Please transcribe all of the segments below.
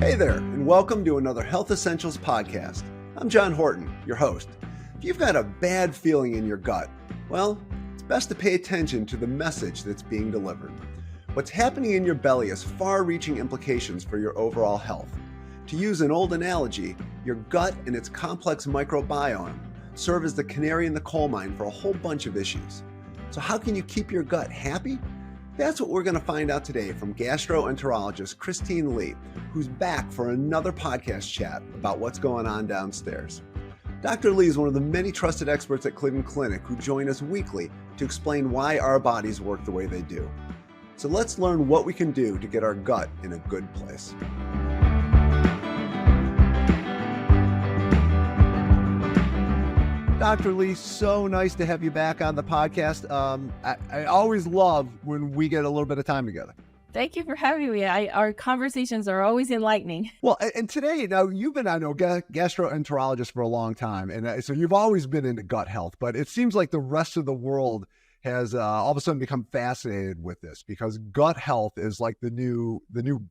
Hey there, and welcome to another Health Essentials podcast. I'm John Horton, your host. If you've got a bad feeling in your gut, well, it's best to pay attention to the message that's being delivered. What's happening in your belly has far-reaching implications for your overall health. To use an old analogy, your gut and its complex microbiome serve as the canary in the coal mine for a whole bunch of issues. So how can you keep your gut happy? That's what we're going to find out today from gastroenterologist Christine Lee, who's back for another podcast chat about what's going on downstairs. Dr. Lee is one of the many trusted experts at Cleveland Clinic who join us weekly to explain why our bodies work the way they do. So let's learn what we can do to get our gut in a good place. Dr. Lee, so nice to have you back on the podcast. I always love when we get a little bit of time together. Thank you for having me. Our conversations are always enlightening. Well, and today, now you've been, I know, gastroenterologist for a long time, and so you've always been into gut health, but it seems like the rest of the world has all of a sudden become fascinated with this because gut health is like the new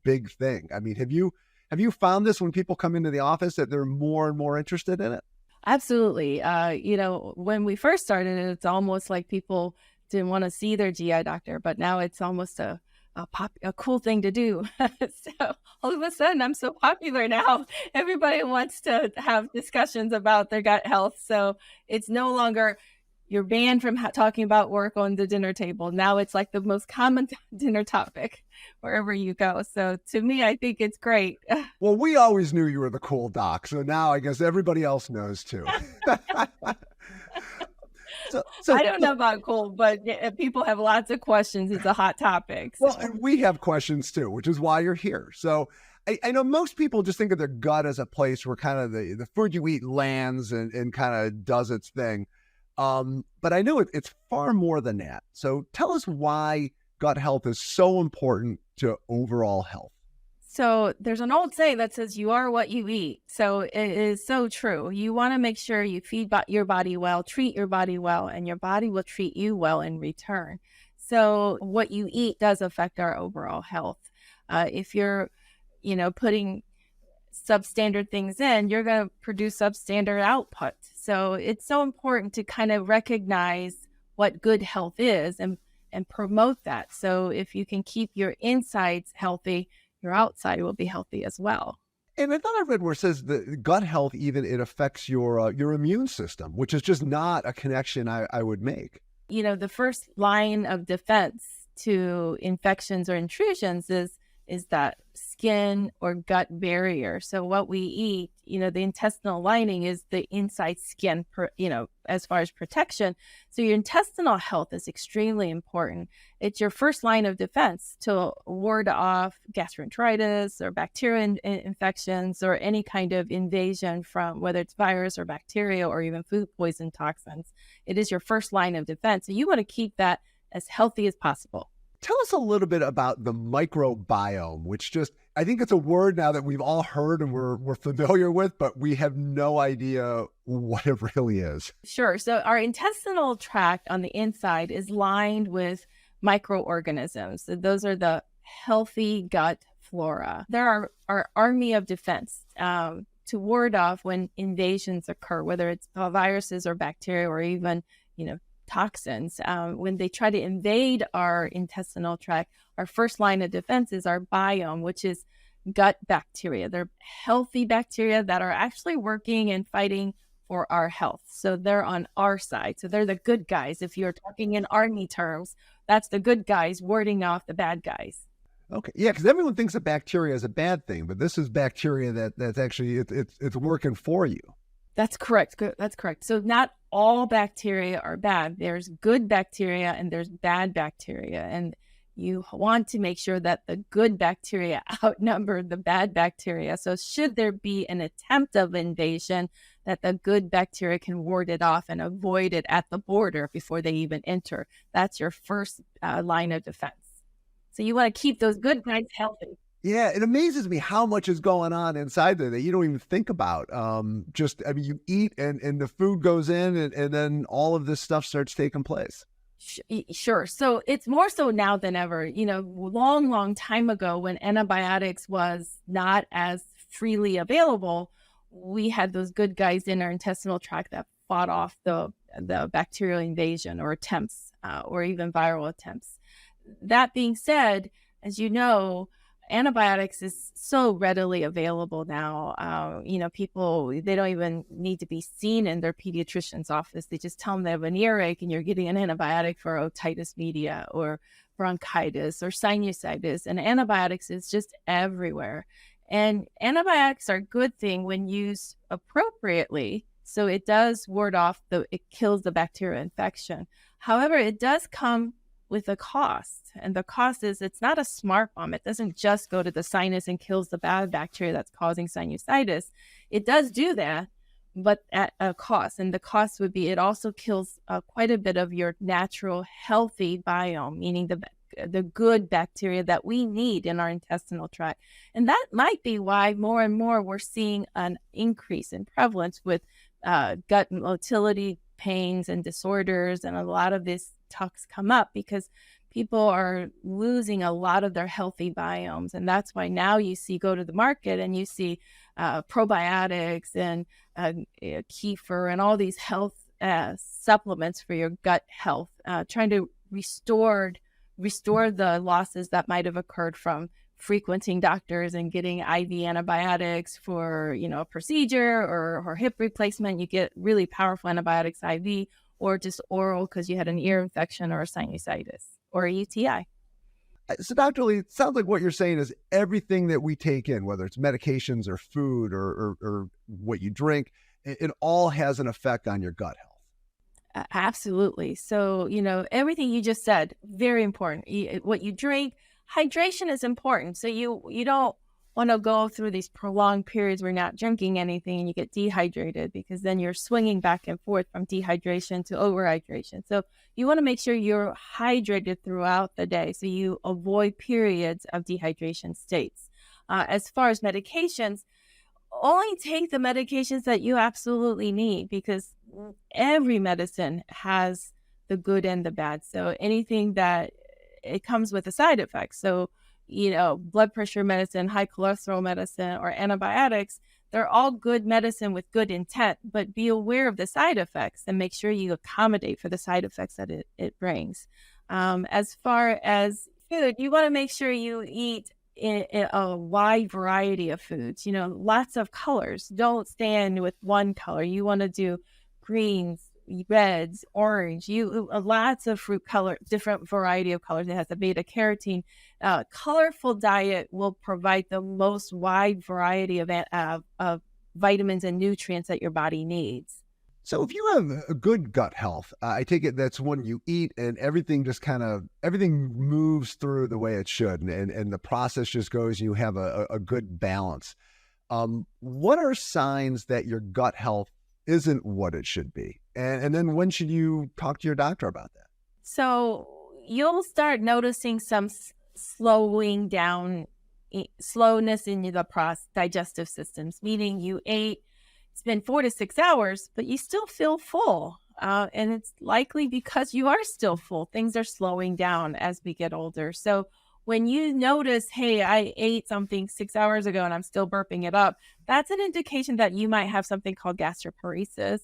big thing. I mean, have you found this when people come into the office that they're more and more interested in it? Absolutely. When we first started, it's almost like people didn't want to see their GI doctor, but now it's almost a cool thing to do. So all of a sudden, I'm so popular now. Everybody wants to have discussions about their gut health. So it's no longer you're banned from talking about work on the dinner table. Now it's like the most common dinner topic wherever you go. So to me, I think it's great. Well, we always knew you were the cool doc. So now I guess everybody else knows too. So I don't know about cool, but people have lots of questions. It's a hot topic. So. Well, and we have questions too, which is why you're here. So I know most people just think of their gut as a place where kind of the food you eat lands and kind of does its thing. But I know it's far more than that. So tell us why gut health is so important to overall health. So there's an old saying that says you are what you eat. So it is so true. You want to make sure you feed your body well, treat your body well, and your body will treat you well in return. So what you eat does affect our overall health. If you're, putting substandard things in, you're going to produce substandard output. So it's so important to kind of recognize what good health is and promote that. So if you can keep your insides healthy, your outside will be healthy as well. And I thought I read where it says that gut health, even it affects your immune system, which is just not a connection I would make. The first line of defense to infections or intrusions is that skin or gut barrier. So what we eat, the intestinal lining is the inside skin, as far as protection. So your intestinal health is extremely important. It's your first line of defense to ward off gastroenteritis or bacterial infections or any kind of invasion from whether it's virus or bacteria or even food poison toxins. It is your first line of defense. So you want to keep that as healthy as possible. Tell us a little bit about the microbiome, which I think it's a word now that we've all heard and we're familiar with, but we have no idea what it really is. Sure. So our intestinal tract on the inside is lined with microorganisms. So those are the healthy gut flora. There are our army of defense to ward off when invasions occur, whether it's viruses or bacteria or even, toxins. When they try to invade our intestinal tract, our first line of defense is our biome, which is gut bacteria. They're healthy bacteria that are actually working and fighting for our health. So they're on our side. So they're the good guys. If you're talking in army terms, that's the good guys warding off the bad guys. Okay. Yeah, because everyone thinks that bacteria is a bad thing, but this is bacteria that's actually, it's working for you. That's correct. That's correct. So not all bacteria are bad. There's good bacteria and there's bad bacteria. And you want to make sure that the good bacteria outnumber the bad bacteria. So should there be an attempt of invasion, that the good bacteria can ward it off and avoid it at the border before they even enter. That's your first line of defense. So you want to keep those good guys healthy. Yeah, it amazes me how much is going on inside there that you don't even think about. You eat and the food goes in and then all of this stuff starts taking place. Sure. So it's more so now than ever. Long time ago when antibiotics was not as freely available, we had those good guys in our intestinal tract that fought off the bacterial invasion or attempts, or even viral attempts. That being said, as you know, antibiotics is so readily available now. People, they don't even need to be seen in their pediatrician's office. They just tell them they have an earache and you're getting an antibiotic for otitis media or bronchitis or sinusitis. And antibiotics is just everywhere. And antibiotics are a good thing when used appropriately. So it does ward off it kills the bacterial infection. However, it does come with a cost. And the cost is it's not a smart bomb. It doesn't just go to the sinus and kills the bad bacteria that's causing sinusitis. It does do that, but at a cost. And the cost would be it also kills quite a bit of your natural healthy biome, meaning the good bacteria that we need in our intestinal tract. And that might be why more and more we're seeing an increase in prevalence with gut motility pains and disorders, and a lot of this talks come up because people are losing a lot of their healthy biomes. And that's why now you go to the market and you see probiotics and kefir and all these health supplements for your gut health, trying to restore the losses that might have occurred from frequenting doctors and getting IV antibiotics for, a procedure or hip replacement. You get really powerful antibiotics IV or just oral because you had an ear infection or a sinusitis or a UTI. So Dr. Lee, it sounds like what you're saying is everything that we take in, whether it's medications or food or what you drink, it all has an effect on your gut health. Absolutely. So, everything you just said, very important. What you drink, hydration is important. So you don't want to go through these prolonged periods where you're not drinking anything and you get dehydrated, because then you're swinging back and forth from dehydration to overhydration. So you want to make sure you're hydrated throughout the day so you avoid periods of dehydration states. As far as medications, only take the medications that you absolutely need, because every medicine has the good and the bad. So anything that it comes with a side effect. So, blood pressure medicine, high cholesterol medicine, or antibiotics, they're all good medicine with good intent, but be aware of the side effects and make sure you accommodate for the side effects that it brings. As far as food, you want to make sure you eat a wide variety of foods, lots of colors. Don't stand with one color. You want to do greens, reds, orange, lots of fruit color, different variety of colors. It has the beta carotene. Colorful diet will provide the most wide variety of vitamins and nutrients that your body needs. So if you have a good gut health, I take it that's when you eat and everything moves through the way it should, and the process just goes, you have a good balance. What are signs that your gut health isn't what it should be? And then when should you talk to your doctor about that? So you'll start noticing some slowness in the digestive systems, meaning you ate, it's been 4 to 6 hours, but you still feel full. And it's likely because you are still full. Things are slowing down as we get older. So when you notice, hey, I ate something 6 hours ago and I'm still burping it up, that's an indication that you might have something called gastroparesis.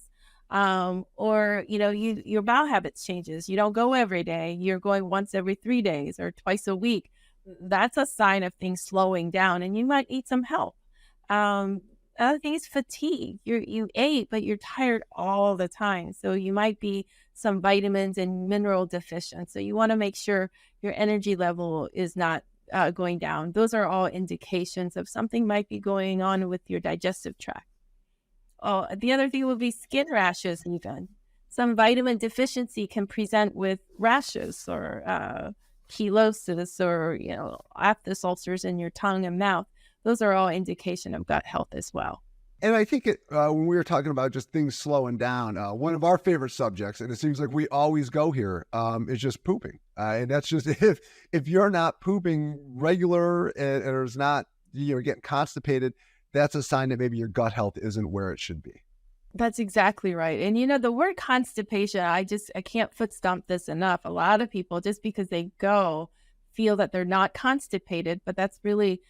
Or, your bowel habits changes. You don't go every day. You're going once every 3 days or twice a week. That's a sign of things slowing down, and you might need some help. Other thing is fatigue. You ate, but you're tired all the time. So you might be some vitamins and mineral deficient. So you want to make sure your energy level is not going down. Those are all indications of something might be going on with your digestive tract. Oh, the other thing would be skin rashes even. Some vitamin deficiency can present with rashes or chelosis or, aphthous ulcers in your tongue and mouth. Those are all indication of gut health as well. And I think when we were talking about just things slowing down, one of our favorite subjects, and it seems like we always go here, is just pooping. And that's just if you're not pooping regular and there's not, you're getting constipated, that's a sign that maybe your gut health isn't where it should be. That's exactly right. And the word constipation, I can't foot stomp this enough. A lot of people, just because they go, feel that they're not constipated, but that's really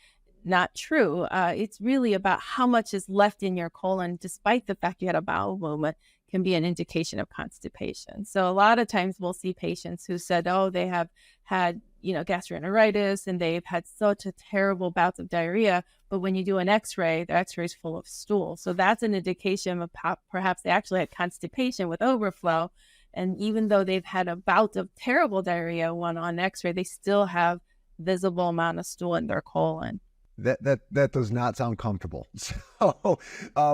not true. It's really about how much is left in your colon, despite the fact you had a bowel movement, can be an indication of constipation. So a lot of times we'll see patients who said, oh, they have had, gastroenteritis and they've had such a terrible bouts of diarrhea. But when you do an x-ray, the x-ray is full of stool. So that's an indication of perhaps they actually had constipation with overflow. And even though they've had a bout of terrible diarrhea on x-ray, they still have visible amount of stool in their colon. That does not sound comfortable. So,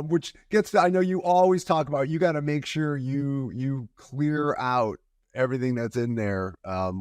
which gets to, I know you always talk about, you got to make sure you clear out everything that's in there,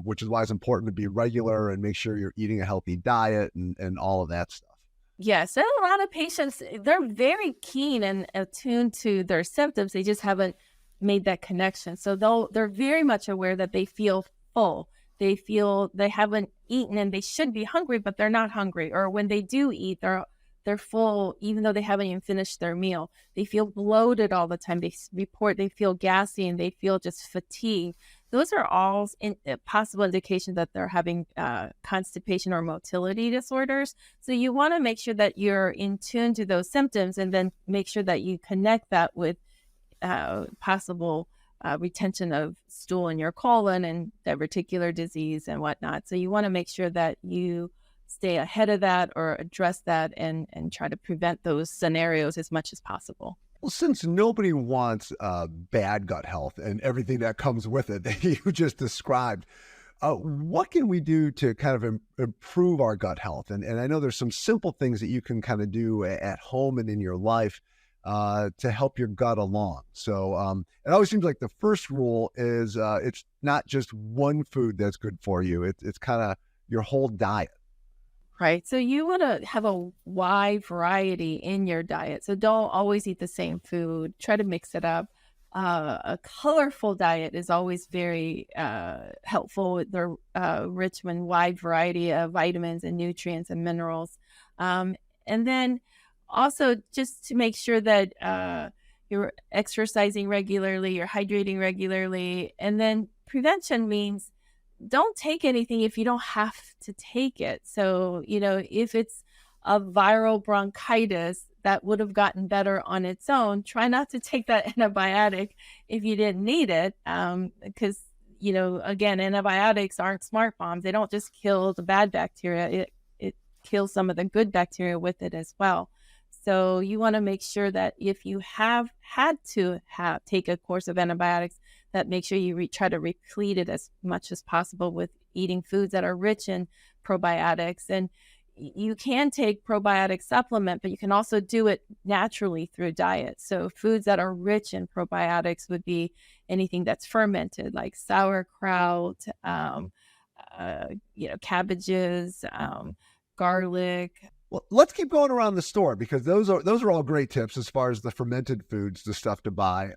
which is why it's important to be regular and make sure you're eating a healthy diet and all of that stuff. Yes, and a lot of patients, they're very keen and attuned to their symptoms. They just haven't made that connection. So they're very much aware that they feel full. They feel they haven't eaten and they should be hungry, but they're not hungry. Or when they do eat, they're full, even though they haven't even finished their meal. They feel bloated all the time. They report they feel gassy and they feel just fatigued. Those are all possible indications that they're having constipation or motility disorders. So you want to make sure that you're in tune to those symptoms and then make sure that you connect that with possible retention of stool in your colon and diverticular disease and whatnot. So you want to make sure that you stay ahead of that or address that and try to prevent those scenarios as much as possible. Well, since nobody wants bad gut health and everything that comes with it that you just described, what can we do to kind of improve our gut health? And I know there's some simple things that you can kind of do at home and in your life to help your gut along. So it always seems like the first rule is it's not just one food that's good for you. It's kind of your whole diet. Right. So you want to have a wide variety in your diet. So don't always eat the same food. Try to mix it up. A colorful diet is always very helpful. They're rich in wide variety of vitamins and nutrients and minerals. And then also just to make sure that you're exercising regularly, you're hydrating regularly. And then prevention means don't take anything if you don't have to take it. So, if it's a viral bronchitis that would have gotten better on its own, try not to take that antibiotic if you didn't need it. Because, again, antibiotics aren't smart bombs. They don't just kill the bad bacteria. It kills some of the good bacteria with it as well. So you want to make sure that if you have had to take a course of antibiotics, that make sure you try to replete it as much as possible with eating foods that are rich in probiotics. And you can take probiotic supplement, but you can also do it naturally through diet. So foods that are rich in probiotics would be anything that's fermented, like sauerkraut, cabbages, garlic. Well, let's keep going around the store because those are all great tips as far as the fermented foods, the stuff to buy.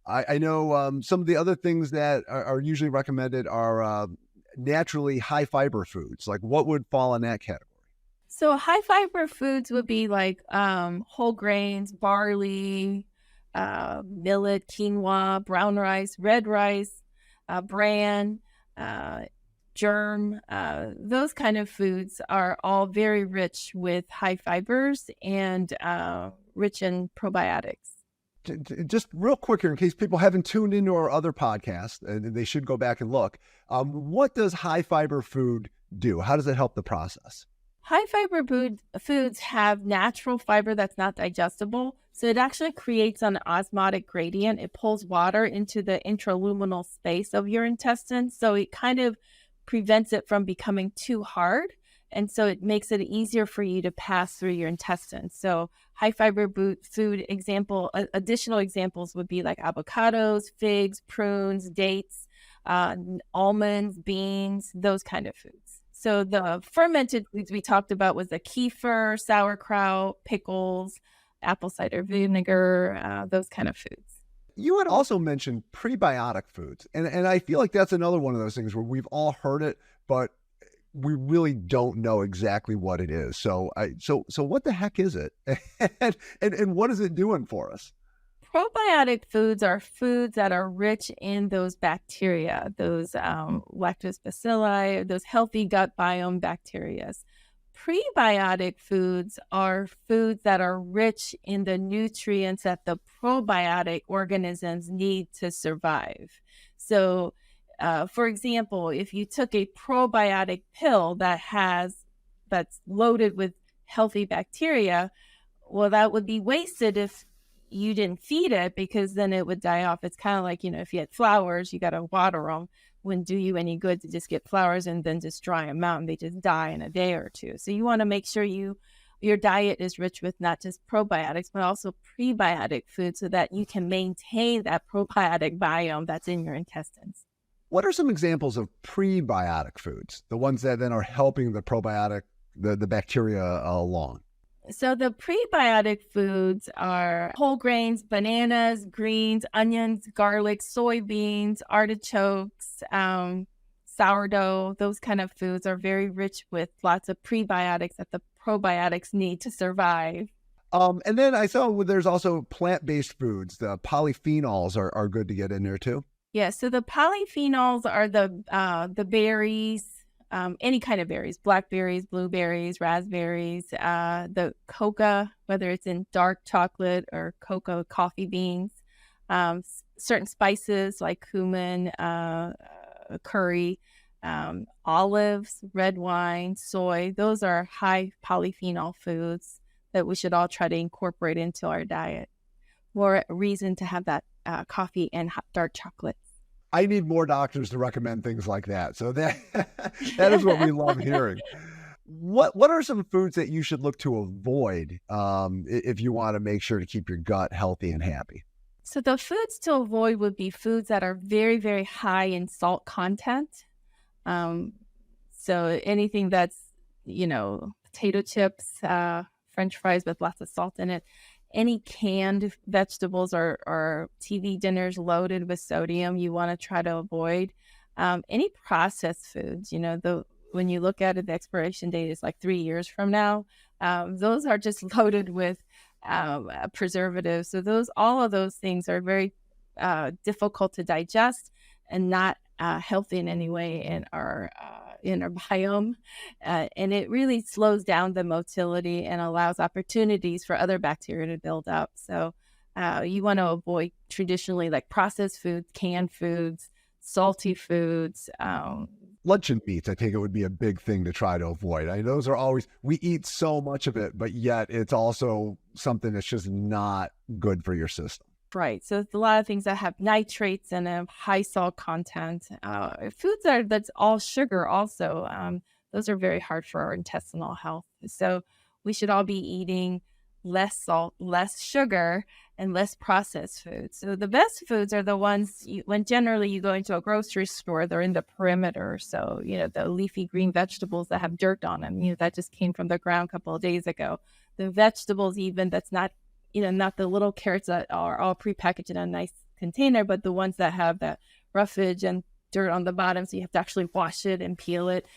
I know some of the other things that are usually recommended are naturally high fiber foods. Like what would fall in that category? So high fiber foods would be like whole grains, barley, millet, quinoa, brown rice, red rice, bran, germ. Those kind of foods are all very rich with high fibers and rich in probiotics. Just real quick here, in case people haven't tuned into our other podcast, and they should go back and look. What does high fiber food do? How does it help the process? High fiber foods have natural fiber that's not digestible. So it actually creates an osmotic gradient. It pulls water into the intraluminal space of your intestine. So it kind of prevents it from becoming too hard. And so it makes it easier for you to pass through your intestines. So high fiber food additional examples would be like avocados, figs, prunes, dates, almonds, beans, those kind of foods. So the fermented foods we talked about was the kefir, sauerkraut, pickles, apple cider vinegar, those kind of foods. You had also mentioned prebiotic foods. And I feel like that's another one of those things where we've all heard it, but we really don't know exactly what it is. So what the heck is it? and what is it doing for us? Probiotic foods are foods that are rich in those bacteria, those lactobacilli, those healthy gut biome bacteria. Prebiotic foods are foods that are rich in the nutrients that the probiotic organisms need to survive. So, for example, if you took a probiotic pill that's loaded with healthy bacteria, well, that would be wasted if you didn't feed it, because then it would die off. It's kind of like, if you had flowers, you got to water them. Wouldn't do you any good to just get flowers and then just dry them out and they just die in a day or two. So you want to make sure your diet is rich with not just probiotics, but also prebiotic foods so that you can maintain that probiotic biome that's in your intestines. What are some examples of prebiotic foods, the ones that then are helping the probiotic, the bacteria along? So the prebiotic foods are whole grains, bananas, greens, onions, garlic, soybeans, artichokes, sourdough. Those kind of foods are very rich with lots of prebiotics that the probiotics need to survive. And then I saw there's also plant-based foods. The polyphenols are good to get in there too. Yeah, so the polyphenols are the berries, any kind of berries, blackberries, blueberries, raspberries, the coca, whether it's in dark chocolate or cocoa coffee beans, certain spices like cumin, curry, olives, red wine, soy. Those are high polyphenol foods that we should all try to incorporate into our diet. More reason to have that coffee and dark chocolate. I need more doctors to recommend things like that. So that is what we love hearing. What are some foods that you should look to avoid if you want to make sure to keep your gut healthy and happy? So the foods to avoid would be foods that are very, very high in salt content. So anything that's, potato chips, French fries with lots of salt in it. Any canned vegetables or TV dinners loaded with sodium, you want to try to avoid. Any processed foods, when you look at it, the expiration date is like 3 years from now. Those are just loaded with preservatives. So all of those things are very difficult to digest and not healthy in any way in our biome, and it really slows down the motility and allows opportunities for other bacteria to build up. So you want to avoid traditionally like processed foods, canned foods, salty foods. Luncheon meats, I think it would be a big thing to try to avoid. Those are always, we eat so much of it, but yet it's also something that's just not good for your system. Right. So it's a lot of things that have nitrates and a high salt content. Foods that's all sugar also. Those are very hard for our intestinal health. So we should all be eating less salt, less sugar, and less processed foods. So the best foods are the ones when generally you go into a grocery store, they're in the perimeter. So, the leafy green vegetables that have dirt on them, that just came from the ground a couple of days ago. The vegetables even that's not the little carrots that are all prepackaged in a nice container, but the ones that have that roughage and dirt on the bottom, so you have to actually wash it and peel it.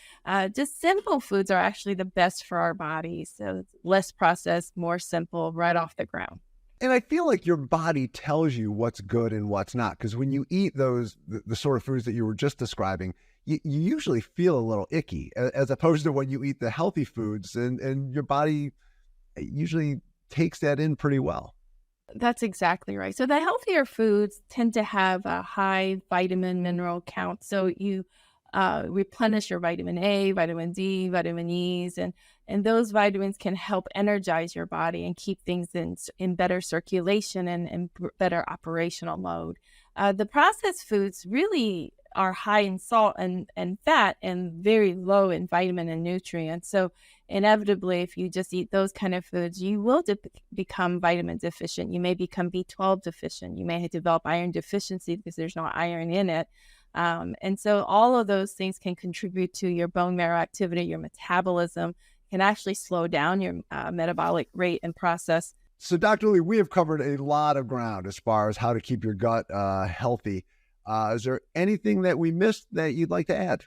Just simple foods are actually the best for our bodies. So it's less processed, more simple, right off the ground. And I feel like your body tells you what's good and what's not, because when you eat the sort of foods that you were just describing, you usually feel a little icky, as opposed to when you eat the healthy foods and your body usually takes that in pretty well. That's exactly right. So the healthier foods tend to have a high vitamin mineral count. So you replenish your vitamin A, vitamin D, vitamin E's, and those vitamins can help energize your body and keep things in better circulation and better operational mode. The processed foods really are high in salt and fat and very low in vitamin and nutrients. So inevitably, if you just eat those kind of foods, you will become vitamin deficient. You may become B12 deficient. You may develop iron deficiency because there's no iron in it. And so all of those things can contribute to your bone marrow activity, your metabolism, can actually slow down your metabolic rate and process. So Dr. Lee, we have covered a lot of ground as far as how to keep your gut healthy. Is there anything that we missed that you'd like to add?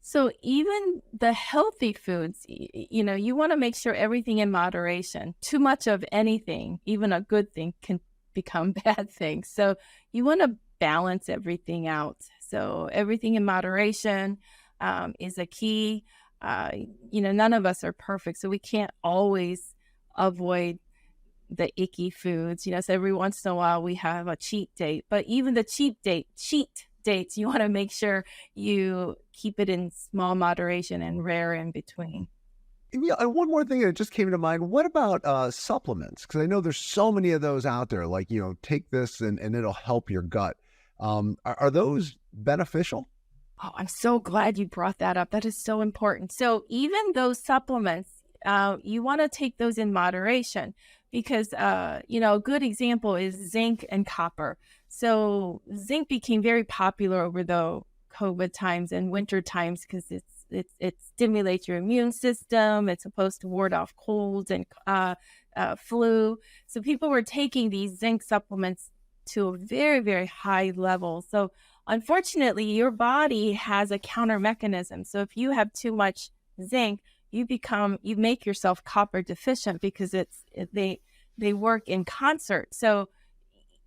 So even the healthy foods, you want to make sure everything in moderation. Too much of anything, even a good thing, can become bad things. So you want to balance everything out. So everything in moderation is a key. None of us are perfect, so we can't always avoid the icky foods. So every once in a while we have a cheat date, but even the cheat dates, you want to make sure you keep it in small moderation and rare in between. Yeah, and one more thing that just came to mind. What about supplements? Because I know there's so many of those out there, like, take this and it'll help your gut. Are those beneficial? Oh, I'm so glad you brought that up. That is so important. So even those supplements, you want to take those in moderation because, a good example is zinc and copper. So zinc became very popular over the COVID times and winter times because it stimulates your immune system. It's supposed to ward off colds and flu. So people were taking these zinc supplements to a very, very high level. So unfortunately, your body has a counter mechanism. So if you have too much zinc, you make yourself copper deficient because they work in concert. So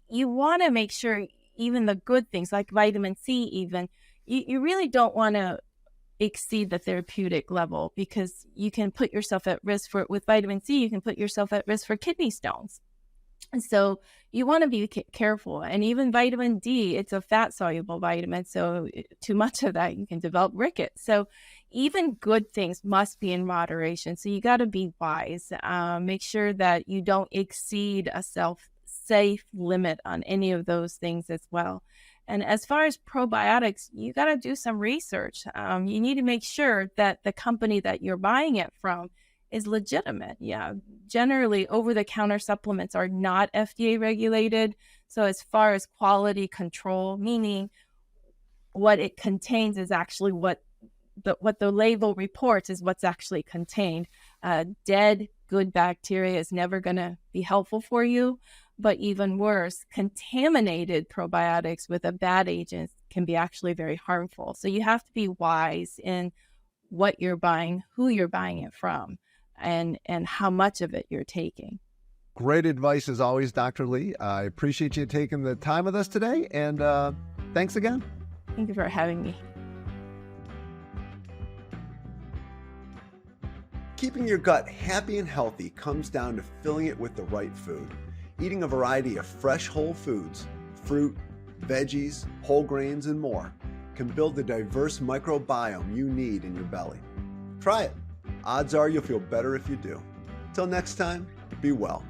you want to make sure even the good things like vitamin C, even you really don't want to exceed the therapeutic level because you can put yourself at risk with vitamin C, you can put yourself at risk for kidney stones. And so you want to be careful. And even vitamin D, it's a fat soluble vitamin. So too much of that, you can develop rickets. So even good things must be in moderation. So you got to be wise. Make sure that you don't exceed a safe limit on any of those things as well. And as far as probiotics, you got to do some research. You need to make sure that the company that you're buying it from is legitimate. Yeah. Generally, over-the-counter supplements are not FDA regulated. So as far as quality control, meaning what it contains is actually what the label reports is what's actually contained. Dead, good bacteria is never going to be helpful for you. But even worse, contaminated probiotics with a bad agent can be actually very harmful. So you have to be wise in what you're buying, who you're buying it from, and how much of it you're taking. Great advice as always, Dr. Lee. I appreciate you taking the time with us today, and thanks again. Thank you for having me. Keeping your gut happy and healthy comes down to filling it with the right food. Eating a variety of fresh whole foods, fruit, veggies, whole grains, and more can build the diverse microbiome you need in your belly. Try it. Odds are you'll feel better if you do. Till next time, be well.